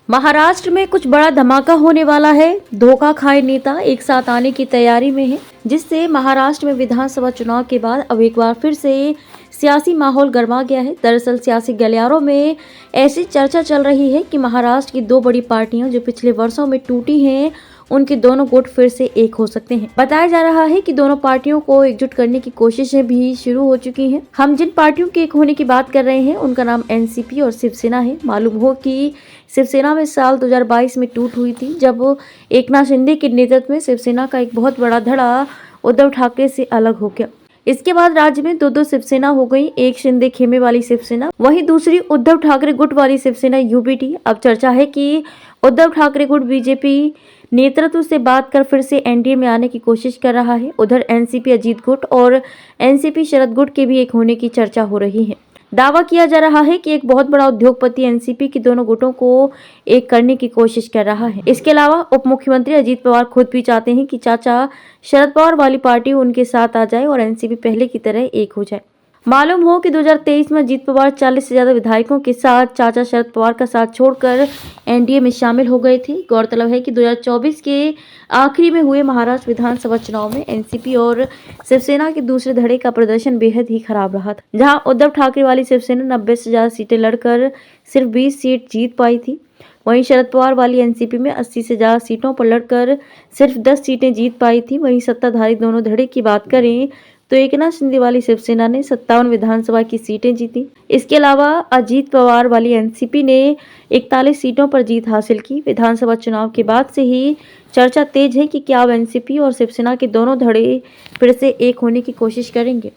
महाराष्ट्र में कुछ बड़ा धमाका होने वाला है। धोखा खाए नेता एक साथ आने की तैयारी में है, जिससे महाराष्ट्र में विधानसभा चुनाव के बाद अब एक बार फिर से सियासी माहौल गर्मा गया है। दरअसल सियासी गलियारों में ऐसी चर्चा चल रही है कि महाराष्ट्र की दो बड़ी पार्टियां जो पिछले वर्षों में टूटी हैं, उनके दोनों गुट फिर से एक हो सकते हैं। बताया जा रहा है कि दोनों पार्टियों को एकजुट करने की कोशिशें भी शुरू हो चुकी हैं। हम जिन पार्टियों के एक होने की बात कर रहे हैं, उनका नाम एनसीपी और शिवसेना है। मालूम हो कि शिवसेना में साल 2022 में टूट हुई थी, जब एकनाथ शिंदे के नेतृत्व में शिवसेना का एक बहुत बड़ा धड़ा उद्धव ठाकरे से अलग हो गया। इसके बाद राज्य में दो शिवसेना हो गई, एक शिंदे खेमे वाली शिवसेना, वहीं दूसरी उद्धव ठाकरे गुट वाली शिवसेना यूबीटी। अब चर्चा है कि उद्धव ठाकरे गुट बीजेपी नेतृत्व से बात कर फिर से एनडीए में आने की कोशिश कर रहा है। उधर एनसीपी अजीत गुट और एनसीपी शरद गुट के भी एक होने की चर्चा हो रही है। दावा किया जा रहा है कि एक बहुत बड़ा उद्योगपति एनसीपी की दोनों गुटों को एक करने की कोशिश कर रहा है। इसके अलावा उप मुख्यमंत्री अजीत पवार खुद भी चाहते हैं कि चाचा शरद पवार वाली पार्टी उनके साथ आ जाए और एनसीपी पहले की तरह एक हो जाए। मालूम हो कि 2023 में अजीत पवार 40 से ज्यादा विधायकों के साथ चाचा शरद पवार का साथ छोड़कर एनडीए में शामिल हो गए थे। गौरतलब है कि 2024 के आखिरी में हुए महाराष्ट्र विधानसभा चुनाव में एनसीपी और शिवसेना के दूसरे धड़े का प्रदर्शन बेहद ही खराब रहा था, जहां उद्धव ठाकरे वाली शिवसेना 90 से ज्यादा सीटें लड़कर सिर्फ 20 सीट जीत पाई थी। वहीं शरद पवार वाली एनसीपी में 80 से ज्यादा सीटों पर लड़कर सिर्फ 10 सीटें जीत पाई थी। वहीं सत्ताधारी दोनों धड़े की बात करें तो एकनाथ शिंदे वाली शिवसेना ने 57 विधानसभा की सीटें जीती। इसके अलावा अजीत पवार वाली एनसीपी ने 41 सीटों पर जीत हासिल की। विधानसभा चुनाव के बाद से ही चर्चा तेज है कि क्या अब एनसीपी और शिवसेना के दोनों धड़े फिर से एक होने की कोशिश करेंगे।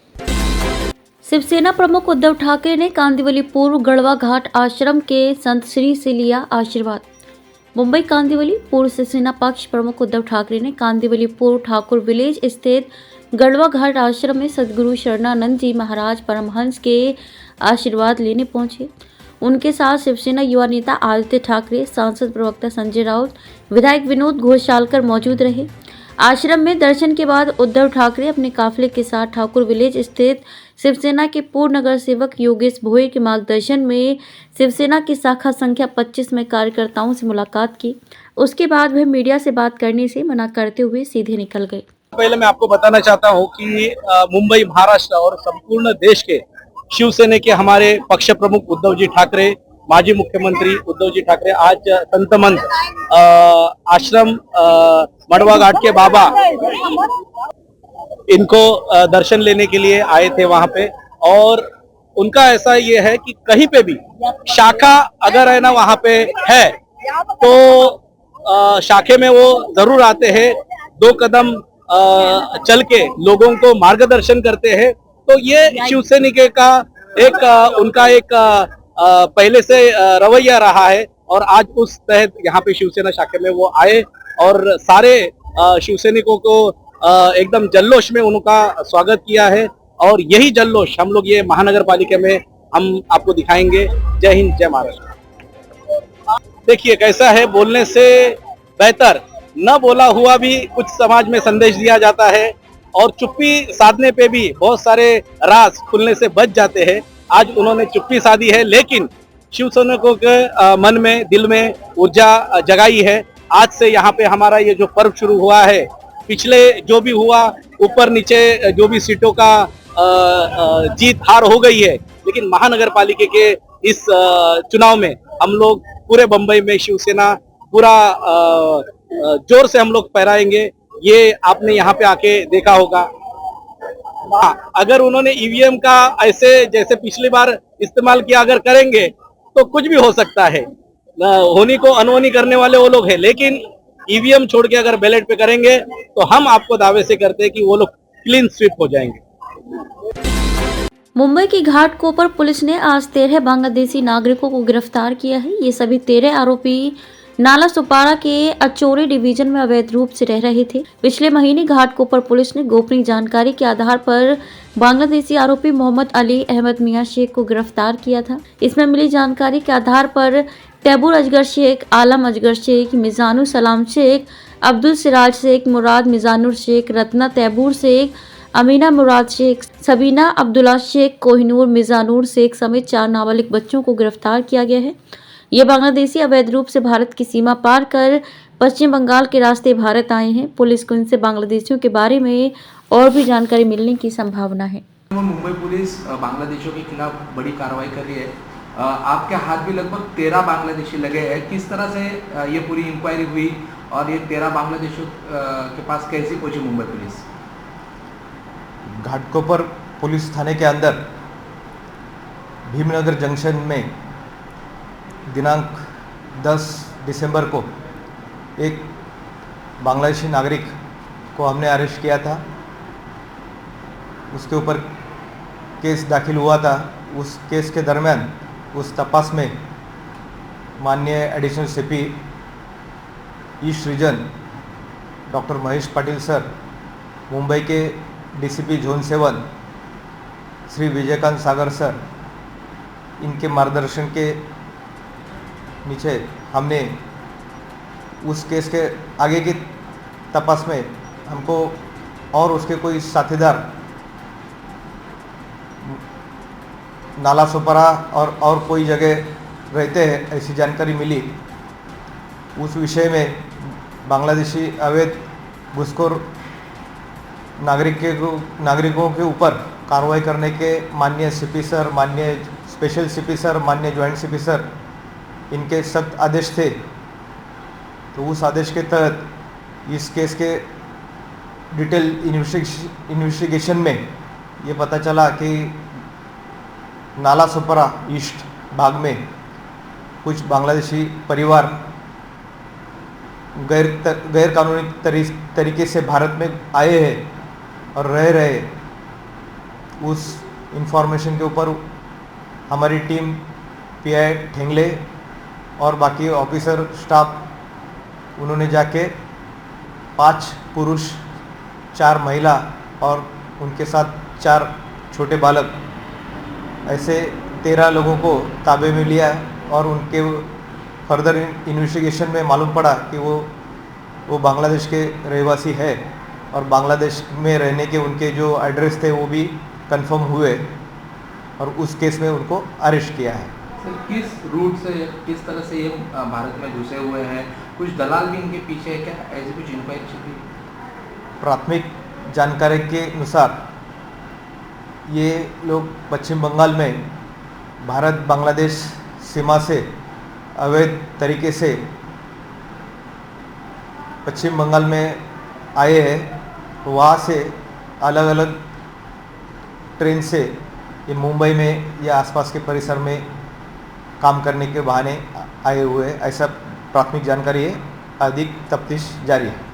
शिवसेना प्रमुख उद्धव ठाकरे ने कांदिवली पूर्व गढ़वा घाट आश्रम के संत श्री से लिया आशीर्वाद। मुंबई कांदिवली पूर्व शिवसेना पक्ष प्रमुख उद्धव ठाकरे ने कांदिवली पूर्व ठाकुर विलेज स्थित गढ़वा घाट आश्रम में सदगुरु शरणानंद जी महाराज परमहंस के आशीर्वाद लेने पहुंचे। उनके साथ शिवसेना युवा नेता आदित्य ठाकरे, सांसद प्रवक्ता संजय राउत, विधायक विनोद घोषालकर मौजूद रहे। आश्रम में दर्शन के बाद उद्धव ठाकरे अपने काफिले के साथ ठाकुर विलेज स्थित शिवसेना के पूर्व नगर सेवक योगेश भोये के मार्गदर्शन में शिवसेना की शाखा संख्या 25 में कार्यकर्ताओं से मुलाकात की। उसके बाद वह मीडिया से बात करने से मना करते हुए सीधे निकल गए। पहले मैं आपको बताना चाहता हूं कि मुंबई, महाराष्ट्र और संपूर्ण देश के शिवसेना के हमारे पक्ष प्रमुख उद्धव जी ठाकरे, माजी मुख्यमंत्री उद्धव जी ठाकरे आज संतमंद आश्रम मड़वा घाट के बाबा इनको दर्शन लेने के लिए आए थे वहां पे। और उनका ऐसा ये है कि कहीं पे भी शाखा अगर है ना वहां पे है तो शाखे में वो जरूर आते हैं, 2 कदम चल के लोगों को मार्गदर्शन करते हैं। तो ये शिवसैनिक का उनका एक पहले से रवैया रहा है और आज उस तहत यहाँ पे शिवसेना शाखे में वो आए और सारे शिवसैनिकों को एकदम जल्लोष में उनका स्वागत किया है। और यही जल्लोष हम लोग ये महानगर पालिका में हम आपको दिखाएंगे। जय हिंद, जय महाराष्ट्र। देखिए कैसा है, बोलने से बेहतर न बोला हुआ भी कुछ समाज में संदेश दिया जाता है और चुप्पी साधने पे भी बहुत सारे राज खुलने से बच जाते हैं। आज उन्होंने चुप्पी साधी है, लेकिन शिवसैनिकों के मन में, दिल में ऊर्जा जगाई है। आज से यहाँ पे हमारा ये जो पर्व शुरू हुआ है, पिछले जो भी हुआ ऊपर नीचे जो भी सीटों का जीत हार हो गई है, लेकिन महानगर पालिका के इस चुनाव में हम लोग पूरे बंबई में शिवसेना पूरा जोर से हम लोग फहराएंगे। ये आपने यहाँ पे आके देखा होगा। अगर उन्होंने ईवीएम का ऐसे जैसे पिछली बार इस्तेमाल किया अगर करेंगे तो कुछ भी हो सकता है। होनी को अनहोनी करने वाले वो लोग हैं, लेकिन ईवीएम छोड़ के अगर बैलेट पे करेंगे तो हम आपको दावे से करते हैं कि वो लोग क्लीन स्वीप हो जाएंगे। मुंबई की घाटकोपर पुलिस ने आज 13 बांग्लादेशी नागरिकों को गिरफ्तार किया है। ये सभी 13 आरोपी नाला सुपारा के अचोरी डिवीजन में अवैध रूप से रह रहे थे। पिछले महीने घाटकोपर पुलिस ने गोपनीय जानकारी के आधार पर बांग्लादेशी आरोपी मोहम्मद अली अहमद मियां शेख को गिरफ्तार किया था। इसमें मिली जानकारी के आधार पर तैबूर अजगर शेख, आलम अजगर शेख, मिजानुर सलाम शेख, अब्दुल सिराज शेख, मुराद मिजानुर शेख, रत्ना तैबूर शेख, अमीना मुराद शेख, सबीना अब्दुल्ला शेख, कोहिनूर मिजानुर शेख समेत 4 नाबालिग बच्चों को गिरफ्तार किया गया है। ये बांग्लादेशी अवैध रूप से भारत की सीमा पार कर पश्चिम बंगाल के रास्ते भारत आए हैं। पुलिस को इनसे बांग्लादेशियों के बारे में और भी जानकारी मिलने की संभावना है। मुंबई पुलिस बांग्लादेशियों के खिलाफ बड़ी कार्रवाई कर रही है। आपके हाथ भी लगभग 13 बांग्लादेशी लगे हैं। किस तरह से ये पूरी इंक्वायरी हुई और ये 13 बांग्लादेशियों के पास कैसी पहुंची मुंबई पुलिस? घाटकोपर पुलिस थाने के अंदर भीमनगर जंक्शन में दिनांक 10 दिसंबर को एक बांग्लादेशी नागरिक को हमने अरेस्ट किया था। उसके ऊपर केस दाखिल हुआ था। उस केस के दरमियान उस तपास में माननीय additional CP east region doctor Mahesh Patil sir, Mumbai के डीसीपी जोन 7 श्री विजयकांत सागर सर, इनके मार्गदर्शन के नीचे हमने उस केस के आगे की तपास में हमको और उसके कोई साथीदार नाला सोपारा और कोई जगह रहते हैं ऐसी जानकारी मिली। उस विषय में बांग्लादेशी अवैध घुसखोर नागरिकों के ऊपर कार्रवाई करने के माननीय सीपी सर, माननीय स्पेशल सीपी सर, माननीय जॉइंट सीपी सर, इनके सख्त आदेश थे। तो उस आदेश के तहत इस केस के डिटेल इन्वेस्टिगेशन में ये पता चला कि नाला सोपारा ईस्ट भाग में कुछ बांग्लादेशी परिवार गैर कानूनी तरीके से भारत में आए हैं और रह रहे। उस इंफॉर्मेशन के ऊपर हमारी टीम पीआई ठेंगले और बाकी ऑफिसर स्टाफ उन्होंने जाके 5 पुरुष 4 महिला और उनके साथ 4 छोटे बालक, ऐसे 13 लोगों को ताबे में लिया और उनके फर्दर इन्वेस्टिगेशन में मालूम पड़ा कि वो बांग्लादेश के रहवासी है और बांग्लादेश में रहने के उनके जो एड्रेस थे वो भी कंफर्म हुए और उस केस में उनको अरेस्ट किया है। सर, किस रूट से, किस तरह से ये भारत में घुसे हुए हैं? कुछ दलाल भी इनके पीछे है क्या? ऐसी कुछ इंक्वायरी चली? प्राथमिक जानकारी के अनुसार ये लोग पश्चिम बंगाल में भारत बांग्लादेश सीमा से अवैध तरीके से पश्चिम बंगाल में आए हैं। तो वहाँ से अलग अलग ट्रेन से ये मुंबई में या आसपास के परिसर में काम करने के बहाने आए हुए, ऐसा प्राथमिक जानकारी है। अधिक तफ्तीश जारी है।